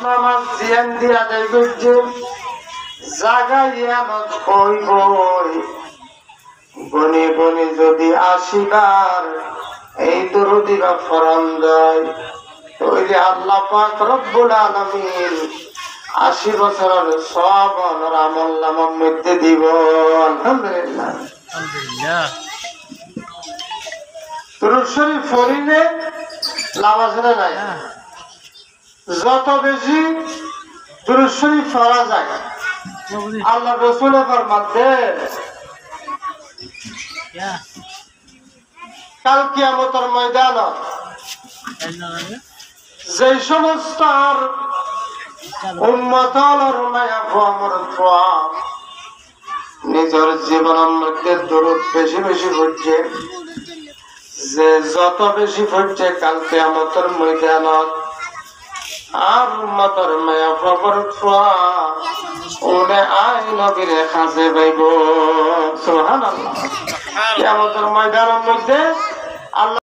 নামাজ জিয়ান দিয়া দেয় গজ্জে জাগাইয়া নজ কই বই বনি বনি যদি 80 বার এই দরুদি বা ফরন দেয় তো ওই যে আল্লাহ পাক রব্বুল আলামিন 80 বছরের সব আমল নামার মধ্যে দিব। আলহামদুলিল্লাহ আলহামদুলিল্লাহ। দুরূদ শরীফ পড়িলে লাভ আছে না নাই? যত বেশি দুরূদ শরীফ পড়া যায় আল্লাহ রাসূলের ফরমাতেন কাল কিয়ামতের ময়দানত যে সমস্ত উম্মতের মায়া আমার নিজের জীবনের মধ্যে দরুদ বেশি বেশি পড়ছে, যে যত বেশি পড়ছে কাল কিয়ামতের ময়দানত আর উম্মতের মায়া খবর ওনে আই নবীরে খাজে পাইব। সুবহানাল্লাহ। কিয়ামতের ময়দানের মধ্যে আল্লাহ